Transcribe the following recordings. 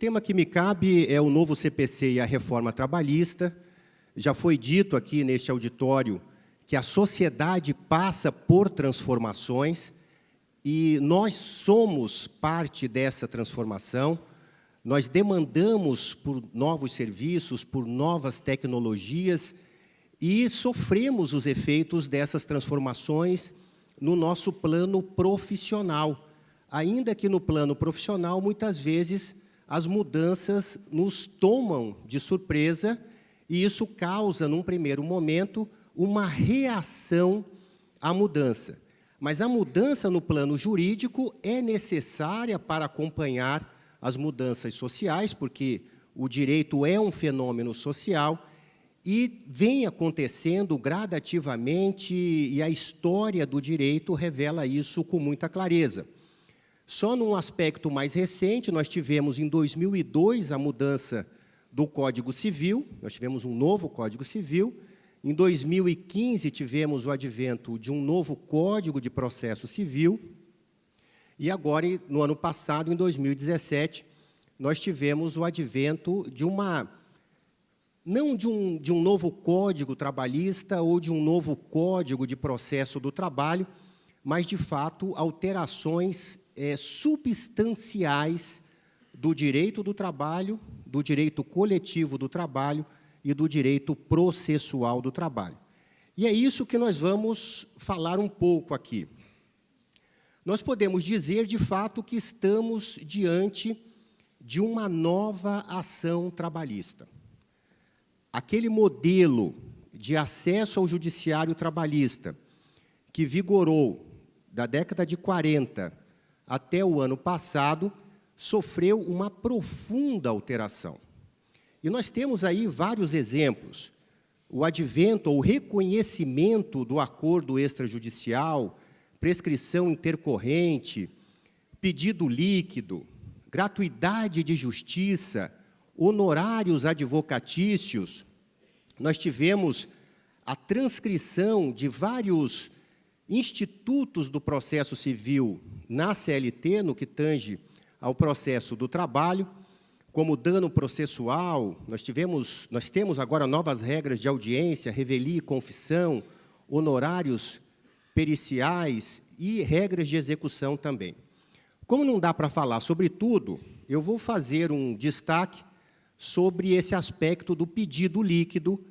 tema que me cabe é o novo CPC e a reforma trabalhista. Já foi dito aqui neste auditório que a sociedade passa por transformações e nós somos parte dessa transformação. Nós demandamos por novos serviços, por novas tecnologias e sofremos os efeitos dessas transformações no nosso plano profissional. Ainda que no plano profissional, muitas vezes, as mudanças nos tomam de surpresa e isso causa, num primeiro momento, uma reação à mudança. Mas a mudança no plano jurídico é necessária para acompanhar as mudanças sociais, porque o direito é um fenômeno social e vem acontecendo gradativamente e a história do direito revela isso com muita clareza. Só num aspecto mais recente, nós tivemos em 2002 a mudança do Código Civil, nós tivemos um novo Código Civil, em 2015 tivemos o advento de um novo Código de Processo Civil, e agora, no ano passado, em 2017, nós tivemos o advento de não de um novo Código Trabalhista ou de um novo Código de Processo do Trabalho, mas, de fato, alterações substanciais do direito do trabalho, do direito coletivo do trabalho e do direito processual do trabalho. E é isso que nós vamos falar um pouco aqui. Nós podemos dizer, de fato, que estamos diante de uma nova ação trabalhista. Aquele modelo de acesso ao judiciário trabalhista que vigorou da década de 40 até o ano passado, sofreu uma profunda alteração. E nós temos aí vários exemplos. O advento ou reconhecimento do acordo extrajudicial, prescrição intercorrente, pedido líquido, gratuidade de justiça, honorários advocatícios. Nós tivemos a transcrição de vários institutos do processo civil na CLT, no que tange ao processo do trabalho, como dano processual. Nós temos agora novas regras de audiência, revelia e confissão, honorários periciais e regras de execução também. Como não dá para falar sobre tudo, eu vou fazer um destaque sobre esse aspecto do pedido líquido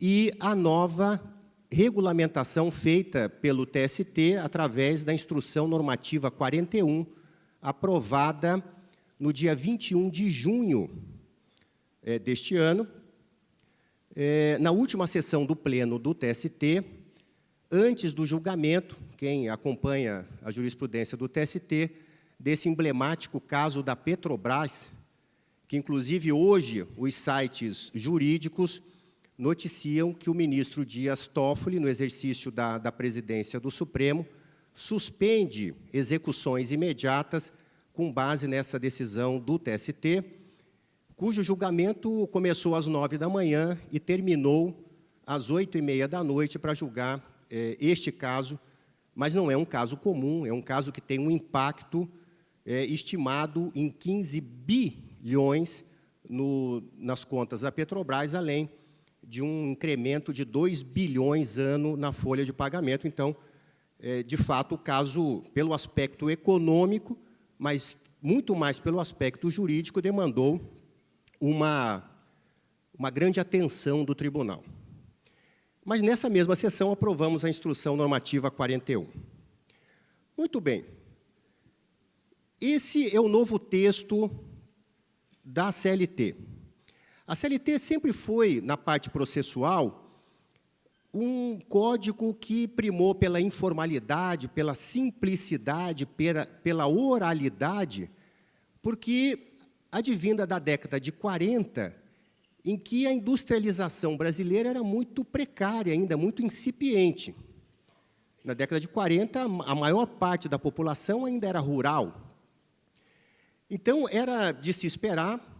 e a nova regulamentação feita pelo TST através da Instrução Normativa 41, aprovada no dia 21 de junho deste ano, na última sessão do Pleno do TST, antes do julgamento, quem acompanha a jurisprudência do TST, desse emblemático caso da Petrobras, que, inclusive, hoje, os sites jurídicos noticiam que o ministro Dias Toffoli, no exercício da presidência do Supremo, suspende execuções imediatas com base nessa decisão do TST, cujo julgamento começou às 9 da manhã e terminou às 8h30 da noite para julgar este caso, mas não é um caso comum, é um caso que tem um impacto estimado em 15 bilhões nas contas da Petrobras, além de um incremento de 2 bilhões ano na folha de pagamento. Então, de fato, o caso, pelo aspecto econômico, mas muito mais pelo aspecto jurídico, demandou uma grande atenção do tribunal. Mas, nessa mesma sessão, aprovamos a Instrução Normativa 41. Muito bem. Esse é o novo texto da CLT. A CLT sempre foi, na parte processual, um código que primou pela informalidade, pela simplicidade, pela oralidade, porque advinda da década de 40, em que a industrialização brasileira era muito precária, ainda muito incipiente. Na década de 40, a maior parte da população ainda era rural. Então, era de se esperar,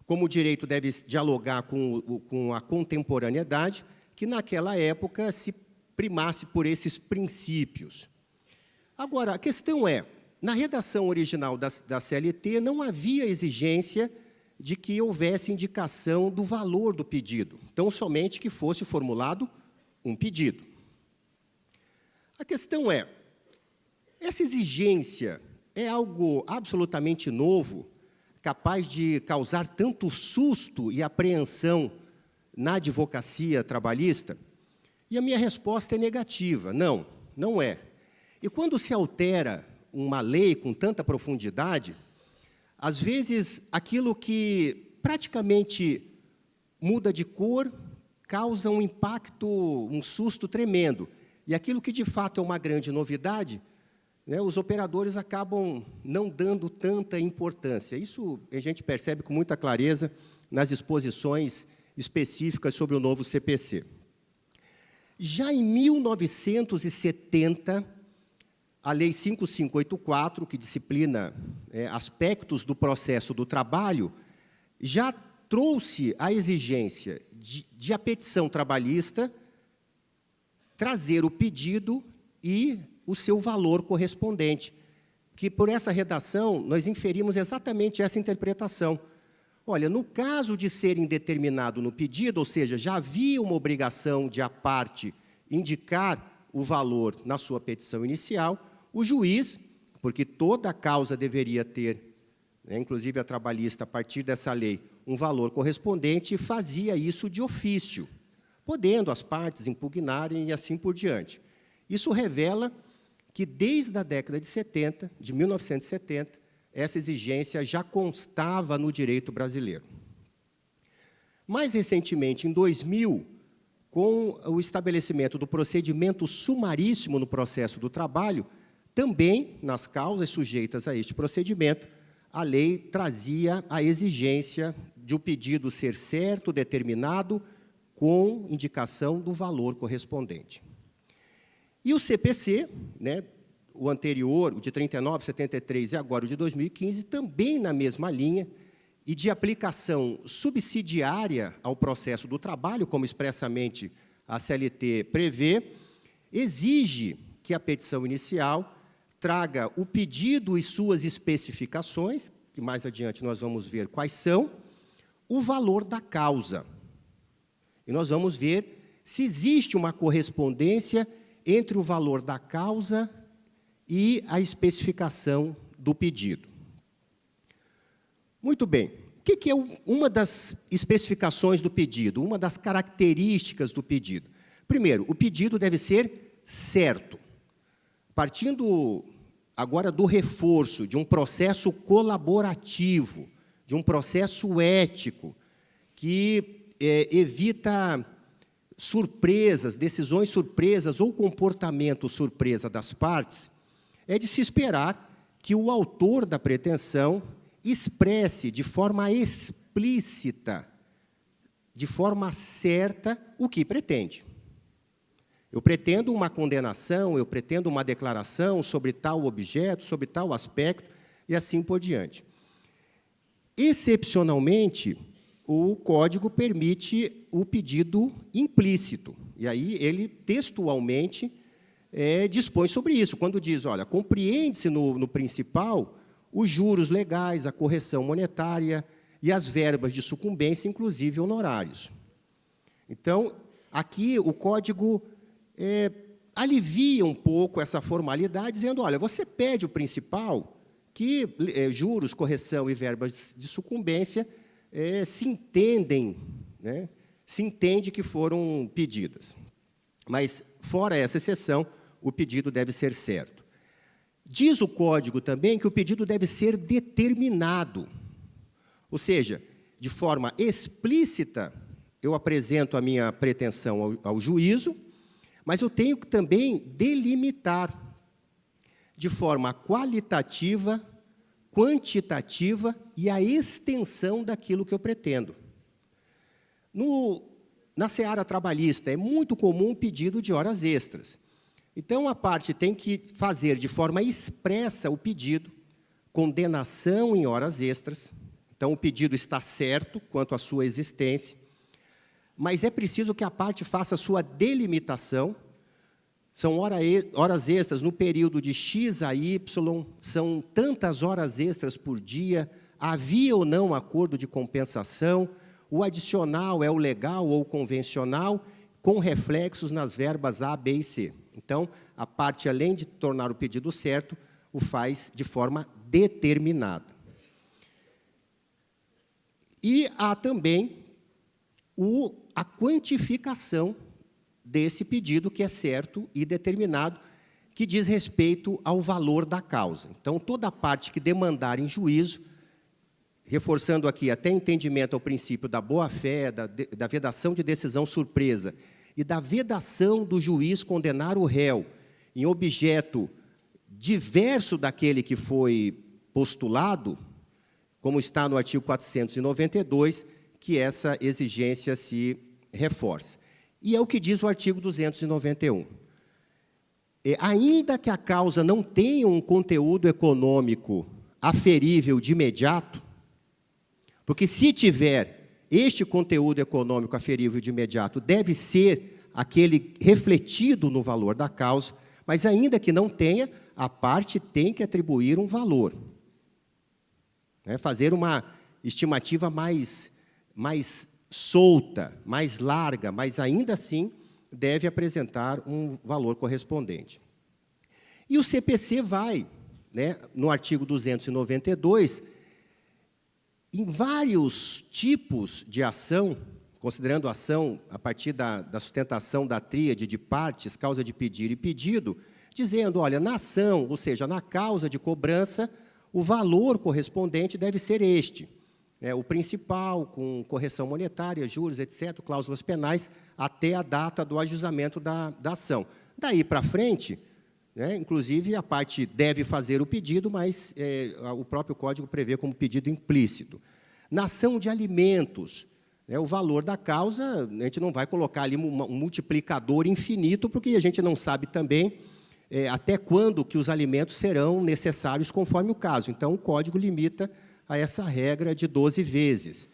como o direito deve dialogar com a contemporaneidade, que naquela época se primasse por esses princípios. Agora, a questão é, Na redação original da CLT, não havia exigência de que houvesse indicação do valor do pedido, tão somente que fosse formulado um pedido. A questão é, essa exigência é algo absolutamente novo, capaz de causar tanto susto e apreensão na advocacia trabalhista? E a minha resposta é negativa, não, não é. E quando se altera uma lei com tanta profundidade, às vezes aquilo que praticamente muda de cor causa um impacto, um susto tremendo. E aquilo que de fato é uma grande novidade, né, os operadores acabam não dando tanta importância. Isso a gente percebe com muita clareza nas exposições específicas sobre o novo CPC. Já em 1970, a Lei 5584, que disciplina aspectos do processo do trabalho, já trouxe a exigência de a petição trabalhista trazer o pedido e o seu valor correspondente, que por essa redação nós inferimos exatamente essa interpretação. Olha, no caso de ser indeterminado no pedido, ou seja, já havia uma obrigação de a parte indicar o valor na sua petição inicial, o juiz, porque toda a causa deveria ter, inclusive a trabalhista, a partir dessa lei, um valor correspondente, fazia isso de ofício, podendo as partes impugnarem e assim por diante. Isso revela que desde a década de 70, de 1970, essa exigência já constava no direito brasileiro. Mais recentemente, em 2000, com o estabelecimento do procedimento sumaríssimo no processo do trabalho, também nas causas sujeitas a este procedimento, a lei trazia a exigência de o pedido ser certo, determinado, com indicação do valor correspondente. E o CPC, o anterior, o de 39, 73 e agora o de 2015, também na mesma linha e de aplicação subsidiária ao processo do trabalho, como expressamente a CLT prevê, exige que a petição inicial traga o pedido e suas especificações, que mais adiante nós vamos ver quais são, o valor da causa. E nós vamos ver se existe uma correspondência entre o valor da causa e a especificação do pedido. Muito bem. O que é uma das especificações do pedido, uma das características do pedido? Primeiro, o pedido deve ser certo. Partindo agora do reforço de um processo colaborativo, de um processo ético, que evita surpresas, decisões surpresas ou comportamento surpresa das partes, é de se esperar que o autor da pretensão expresse de forma explícita, de forma certa, o que pretende. Eu pretendo uma condenação, eu pretendo uma declaração sobre tal objeto, sobre tal aspecto, e assim por diante. Excepcionalmente, o Código permite o pedido implícito, e aí ele textualmente dispõe sobre isso, quando diz, olha, compreende-se no principal os juros legais, a correção monetária e as verbas de sucumbência, inclusive honorários. Então, aqui o Código alivia um pouco essa formalidade, dizendo, olha, você pede o principal, que juros, correção e verbas de sucumbência se entendem, se entende que foram pedidas. Mas, fora essa exceção, o pedido deve ser certo. Diz o Código também que o pedido deve ser determinado, ou seja, de forma explícita, eu apresento a minha pretensão ao juízo, mas eu tenho que também delimitar de forma qualitativa, quantitativa e a extensão daquilo que eu pretendo. Na seara trabalhista, é muito comum o pedido de horas extras. Então, a parte tem que fazer de forma expressa o pedido, condenação em horas extras. Então, o pedido está certo quanto à sua existência, mas é preciso que a parte faça a sua delimitação, São horas extras no período de X a Y, são tantas horas extras por dia, havia ou não acordo de compensação, o adicional é o legal ou convencional, com reflexos nas verbas A, B e C. Então, a parte, além de tornar o pedido certo, o faz de forma determinada. E há também a quantificação desse pedido, que é certo e determinado, que diz respeito ao valor da causa. Então, toda a parte que demandar em juízo, reforçando aqui até entendimento ao princípio da boa-fé, da vedação de decisão surpresa e da vedação do juiz condenar o réu em objeto diverso daquele que foi postulado, como está no artigo 492, que essa exigência se reforça. E é o que diz o artigo 291. Ainda que a causa não tenha um conteúdo econômico aferível de imediato, porque se tiver este conteúdo econômico aferível de imediato, deve ser aquele refletido no valor da causa, mas ainda que não tenha, a parte tem que atribuir um valor. Fazer uma estimativa mais solta, mais larga, mas ainda assim deve apresentar um valor correspondente. E o CPC vai, no artigo 292, em vários tipos de ação, considerando a ação a partir da sustentação da tríade de partes, causa de pedir e pedido, dizendo, olha, na ação, ou seja, na causa de cobrança, o valor correspondente deve ser este. O principal, com correção monetária, juros, etc., cláusulas penais, até a data do ajuizamento da ação. Daí para frente, inclusive, a parte deve fazer o pedido, mas o próprio Código prevê como pedido implícito. Na ação de alimentos, o valor da causa, a gente não vai colocar ali um multiplicador infinito, porque a gente não sabe também até quando que os alimentos serão necessários conforme o caso. Então, o Código limita a essa regra de 12 vezes.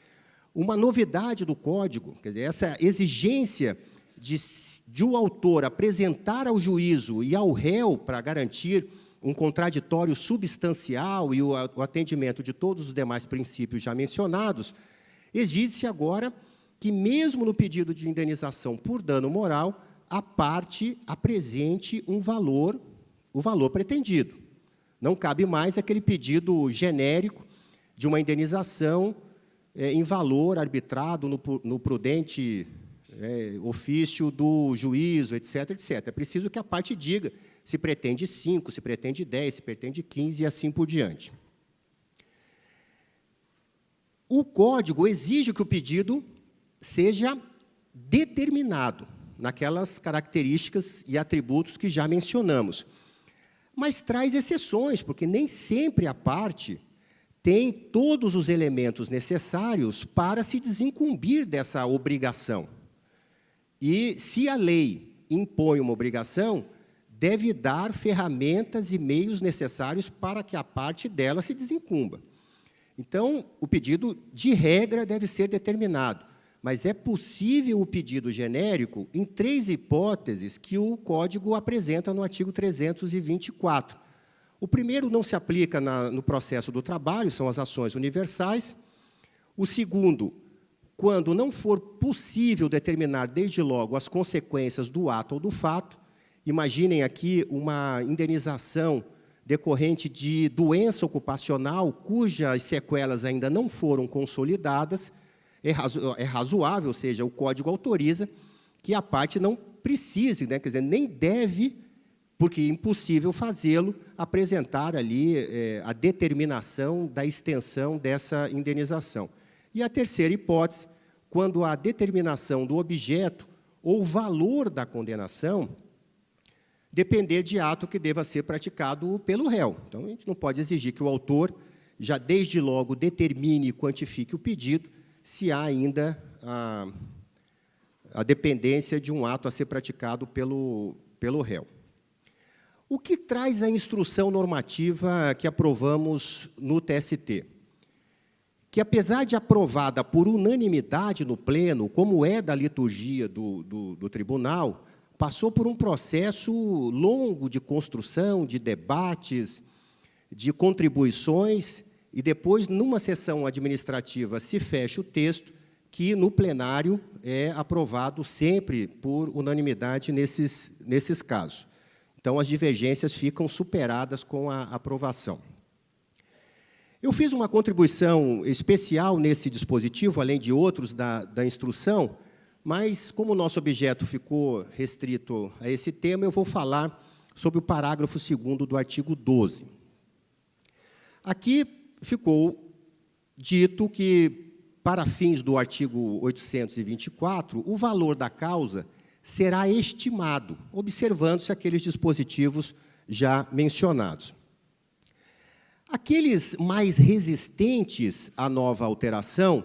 Uma novidade do Código, quer dizer, essa exigência de o autor apresentar ao juízo e ao réu para garantir um contraditório substancial e o atendimento de todos os demais princípios já mencionados, exige-se agora que, mesmo no pedido de indenização por dano moral, a parte apresente o valor pretendido. Não cabe mais aquele pedido genérico de uma indenização em valor arbitrado no prudente ofício do juízo, etc., etc. É preciso que a parte diga se pretende 5, se pretende 10, se pretende 15 e assim por diante. O Código exige que o pedido seja determinado naquelas características e atributos que já mencionamos. Mas traz exceções, porque nem sempre a parte tem todos os elementos necessários para se desincumbir dessa obrigação. E, se a lei impõe uma obrigação, deve dar ferramentas e meios necessários para que a parte dela se desincumba. Então, o pedido, de regra, deve ser determinado, mas é possível o pedido genérico em 3 hipóteses que o Código apresenta no artigo 324. O primeiro não se aplica no processo do trabalho, são as ações universais. O segundo, quando não for possível determinar desde logo as consequências do ato ou do fato. Imaginem aqui uma indenização decorrente de doença ocupacional, cujas sequelas ainda não foram consolidadas. É razoável, ou seja, o Código autoriza que a parte não precise, quer dizer, nem deve, porque é impossível fazê-lo, apresentar ali a determinação da extensão dessa indenização. E a terceira hipótese, quando a determinação do objeto ou valor da condenação depender de ato que deva ser praticado pelo réu. Então, a gente não pode exigir que o autor já desde logo determine e quantifique o pedido, se há ainda a dependência de um ato a ser praticado pelo réu. O que traz a instrução normativa que aprovamos no TST? Que, apesar de aprovada por unanimidade no pleno, como é da liturgia do tribunal, passou por um processo longo de construção, de debates, de contribuições, e depois, numa sessão administrativa, se fecha o texto, que no plenário é aprovado sempre por unanimidade nesses casos. Então, as divergências ficam superadas com a aprovação. Eu fiz uma contribuição especial nesse dispositivo, além de outros da instrução, mas, como o nosso objeto ficou restrito a esse tema, eu vou falar sobre o parágrafo 2º do artigo 12. Aqui ficou dito que, para fins do artigo 824, o valor da causa será estimado, observando-se aqueles dispositivos já mencionados. Aqueles mais resistentes à nova alteração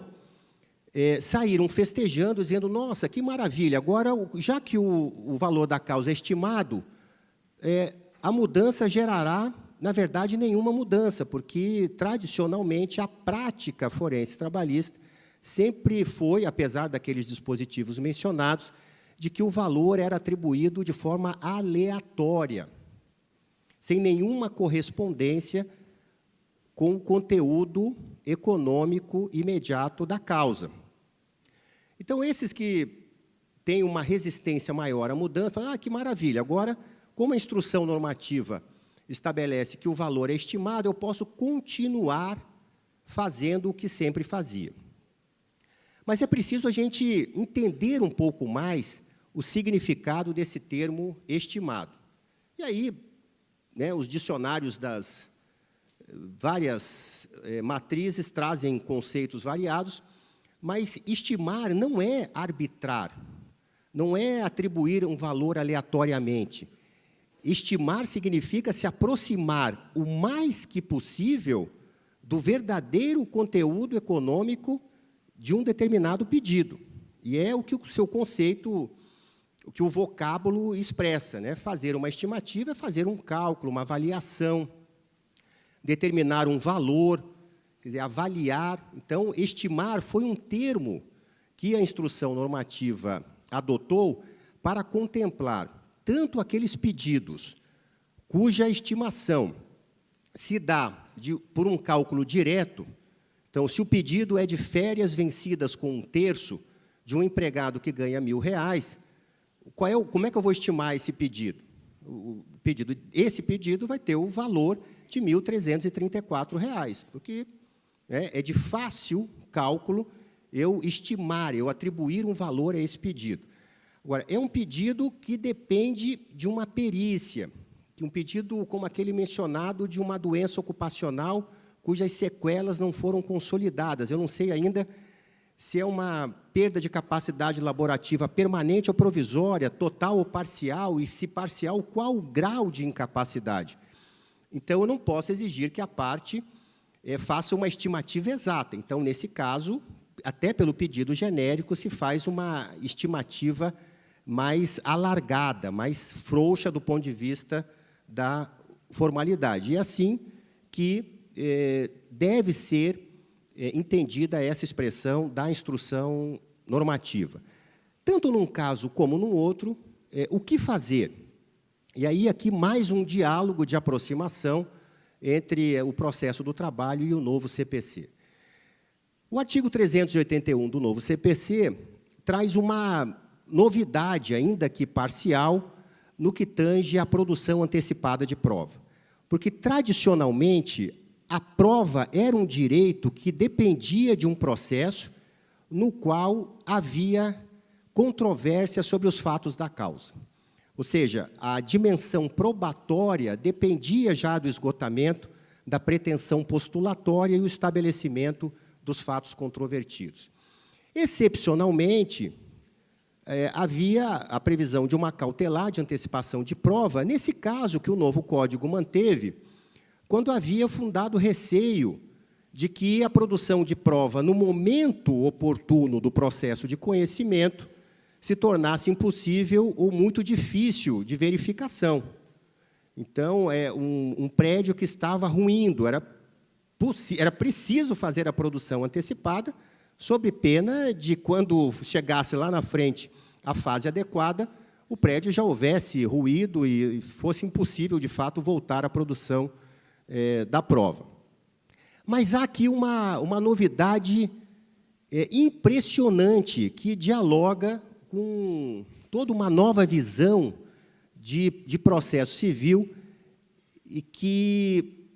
saíram festejando, dizendo, nossa, que maravilha, agora, já que o valor da causa é estimado, a mudança gerará, na verdade, nenhuma mudança, porque, tradicionalmente, a prática forense trabalhista sempre foi, apesar daqueles dispositivos mencionados, de que o valor era atribuído de forma aleatória, sem nenhuma correspondência com o conteúdo econômico imediato da causa. Então, esses que têm uma resistência maior à mudança, falam, que maravilha, agora, como a instrução normativa estabelece que o valor é estimado, eu posso continuar fazendo o que sempre fazia. Mas é preciso a gente entender um pouco mais o significado desse termo estimado. E aí, os dicionários das várias matrizes trazem conceitos variados, mas estimar não é arbitrar, não é atribuir um valor aleatoriamente. Estimar significa se aproximar o mais que possível do verdadeiro conteúdo econômico de um determinado pedido. E é o que o seu conceito, o que o vocábulo expressa, Fazer uma estimativa é fazer um cálculo, uma avaliação, determinar um valor, quer dizer, avaliar. Então, estimar foi um termo que a instrução normativa adotou para contemplar tanto aqueles pedidos cuja estimação se dá por um cálculo direto. Então, se o pedido é de férias vencidas com 1/3 de um empregado que ganha R$1.000, como é que eu vou estimar esse pedido? Esse pedido vai ter o valor de R$ 1.334, porque é de fácil cálculo eu estimar, eu atribuir um valor a esse pedido. Agora, é um pedido que depende de uma perícia, um pedido como aquele mencionado de uma doença ocupacional cujas sequelas não foram consolidadas. Eu não sei ainda se é uma perda de capacidade laborativa permanente ou provisória, total ou parcial, e se parcial, qual o grau de incapacidade. Então, eu não posso exigir que a parte faça uma estimativa exata. Então, nesse caso, até pelo pedido genérico, se faz uma estimativa mais alargada, mais frouxa do ponto de vista da formalidade. E assim que deve ser entendida essa expressão da instrução normativa. Tanto num caso como no outro, o que fazer? E aí, aqui, mais um diálogo de aproximação entre o processo do trabalho e o novo CPC. O artigo 381 do novo CPC traz uma novidade, ainda que parcial, no que tange à produção antecipada de prova. Porque, tradicionalmente, a prova era um direito que dependia de um processo no qual havia controvérsia sobre os fatos da causa. Ou seja, a dimensão probatória dependia já do esgotamento da pretensão postulatória e o estabelecimento dos fatos controvertidos. Excepcionalmente, havia a previsão de uma cautelar de antecipação de prova, nesse caso que o novo Código manteve, quando havia fundado receio de que a produção de prova, no momento oportuno do processo de conhecimento, se tornasse impossível ou muito difícil de verificação. Então, um prédio que estava ruindo, era preciso fazer a produção antecipada, sob pena de, quando chegasse lá na frente a fase adequada, o prédio já houvesse ruído e fosse impossível, de fato, voltar à produção da prova. Mas há aqui uma novidade impressionante, que dialoga com toda uma nova visão de processo civil e que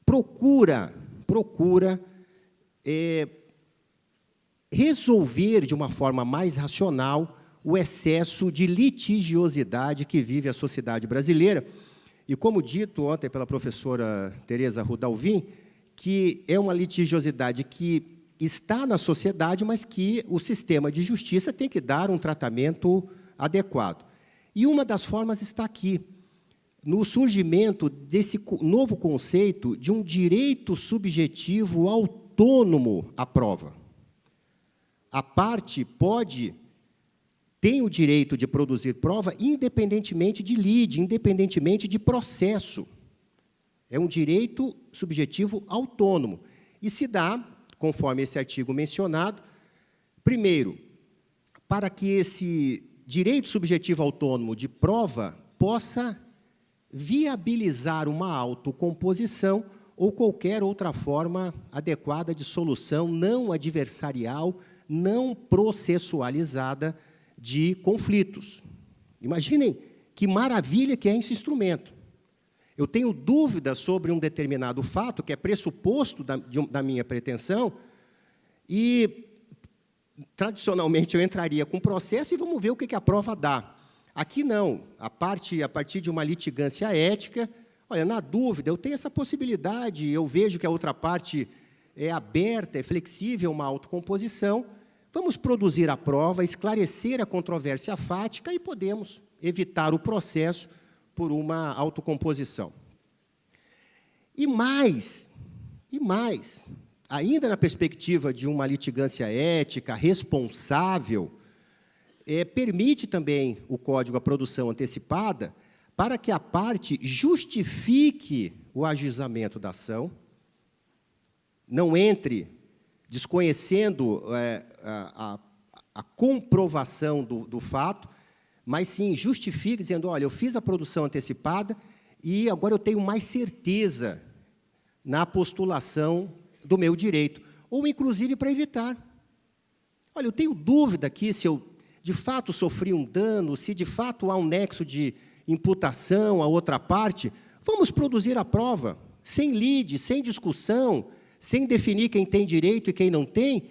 procura resolver de uma forma mais racional o excesso de litigiosidade que vive a sociedade brasileira. E, como dito ontem pela professora Tereza Rudalvin, que é uma litigiosidade que está na sociedade, mas que o sistema de justiça tem que dar um tratamento adequado. E uma das formas está aqui, no surgimento desse novo conceito de um direito subjetivo autônomo à prova. A parte tem o direito de produzir prova independentemente de lide, independentemente de processo. É um direito subjetivo autônomo. E se dá, conforme esse artigo mencionado, primeiro, para que esse direito subjetivo autônomo de prova possa viabilizar uma autocomposição ou qualquer outra forma adequada de solução não adversarial, não processualizada de conflitos. Imaginem que maravilha que é esse instrumento. Eu tenho dúvidas sobre um determinado fato, que é pressuposto da minha pretensão, e, tradicionalmente, eu entraria com o processo e vamos ver o que a prova dá. Aqui, não. A partir de uma litigância ética, olha, na dúvida, eu tenho essa possibilidade, eu vejo que a outra parte é aberta, é flexível, uma autocomposição, vamos produzir a prova, esclarecer a controvérsia fática e podemos evitar o processo por uma autocomposição. E mais, ainda na perspectiva de uma litigância ética, responsável, permite também o Código a produção antecipada para que a parte justifique o ajuizamento da ação, não entre desconhecendo a comprovação do fato, mas sim justifique, dizendo, olha, eu fiz a produção antecipada e agora eu tenho mais certeza na postulação do meu direito, ou inclusive para evitar. Olha, eu tenho dúvida aqui se eu de fato sofri um dano, se de fato há um nexo de imputação à outra parte, vamos produzir a prova, sem lide, sem discussão, sem definir quem tem direito e quem não tem,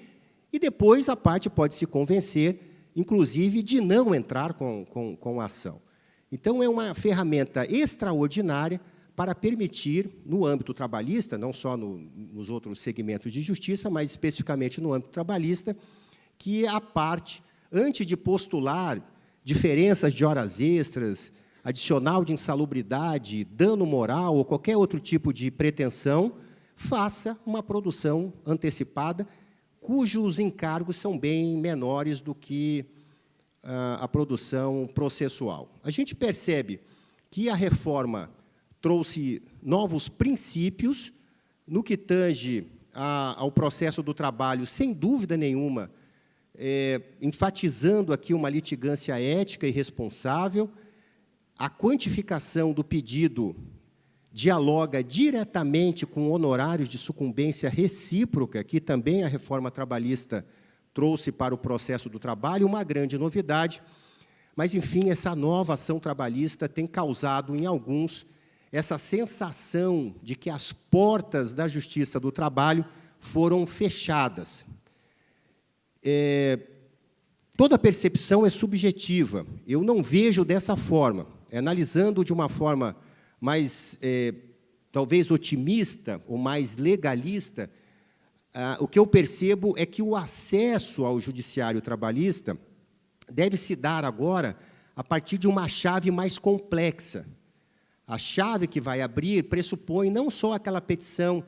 e depois a parte pode se convencer, inclusive, de não entrar com a ação. Então, é uma ferramenta extraordinária para permitir, no âmbito trabalhista, não só nos outros segmentos de justiça, mas especificamente no âmbito trabalhista, que a parte, antes de postular diferenças de horas extras, adicional de insalubridade, dano moral ou qualquer outro tipo de pretensão, faça uma produção antecipada, cujos encargos são bem menores do que a produção processual. A gente percebe que a reforma trouxe novos princípios no que tange ao processo do trabalho, sem dúvida nenhuma, enfatizando aqui uma litigância ética e responsável. A quantificação do pedido dialoga diretamente com honorários de sucumbência recíproca, que também a reforma trabalhista trouxe para o processo do trabalho, uma grande novidade. Mas, enfim, essa nova ação trabalhista tem causado em alguns essa sensação de que as portas da justiça do trabalho foram fechadas. Toda percepção é subjetiva. Eu não vejo dessa forma. Analisando de uma forma mais, talvez, otimista ou mais legalista, o que eu percebo é que o acesso ao judiciário trabalhista deve se dar agora a partir de uma chave mais complexa. A chave que vai abrir pressupõe não só aquela petição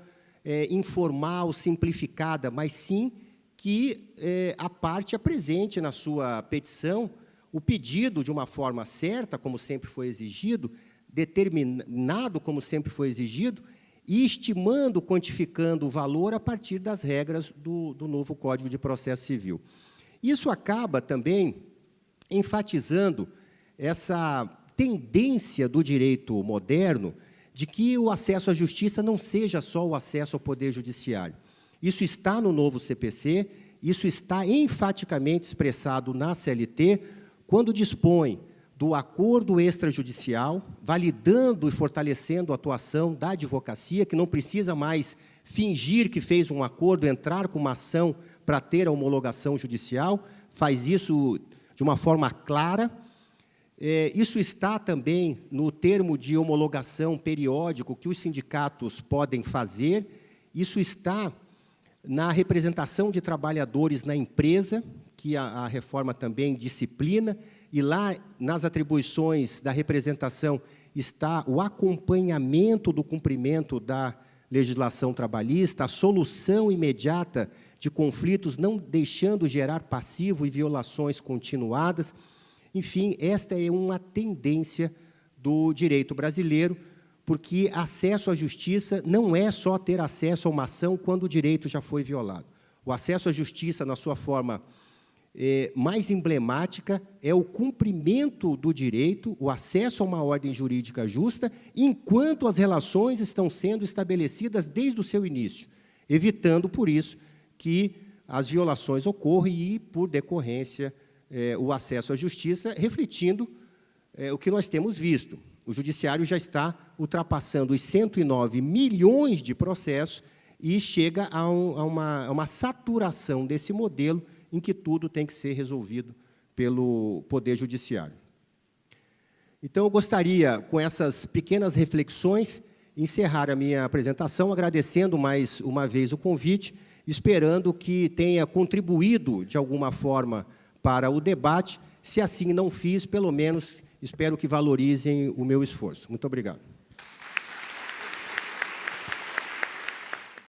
informal, simplificada, mas sim que a parte apresente na sua petição o pedido de uma forma certa, como sempre foi exigido, determinado como sempre foi exigido, e estimando, quantificando o valor a partir das regras do novo Código de Processo Civil. Isso acaba também enfatizando essa tendência do direito moderno de que o acesso à justiça não seja só o acesso ao Poder Judiciário. Isso está no novo CPC, isso está enfaticamente expressado na CLT, quando dispõe do acordo extrajudicial, validando e fortalecendo a atuação da advocacia, que não precisa mais fingir que fez um acordo, entrar com uma ação para ter a homologação judicial, faz isso de uma forma clara. Isso está também no termo de homologação periódico que os sindicatos podem fazer, isso está na representação de trabalhadores na empresa, que a reforma também disciplina, e lá, nas atribuições da representação, está o acompanhamento do cumprimento da legislação trabalhista, a solução imediata de conflitos, não deixando gerar passivo e violações continuadas. Enfim, esta é uma tendência do direito brasileiro, porque acesso à justiça não é só ter acesso a uma ação quando o direito já foi violado. O acesso à justiça, na sua forma mais emblemática, é o cumprimento do direito, o acesso a uma ordem jurídica justa, enquanto as relações estão sendo estabelecidas desde o seu início, evitando, por isso, que as violações ocorram e, por decorrência, o acesso à justiça, refletindo o que nós temos visto. O Judiciário já está ultrapassando os 109 milhões de processos e chega a uma saturação desse modelo em que tudo tem que ser resolvido pelo Poder Judiciário. Então, eu gostaria, com essas pequenas reflexões, encerrar a minha apresentação, agradecendo mais uma vez o convite, esperando que tenha contribuído, de alguma forma, para o debate. Se assim não fiz, pelo menos, espero que valorizem o meu esforço. Muito obrigado.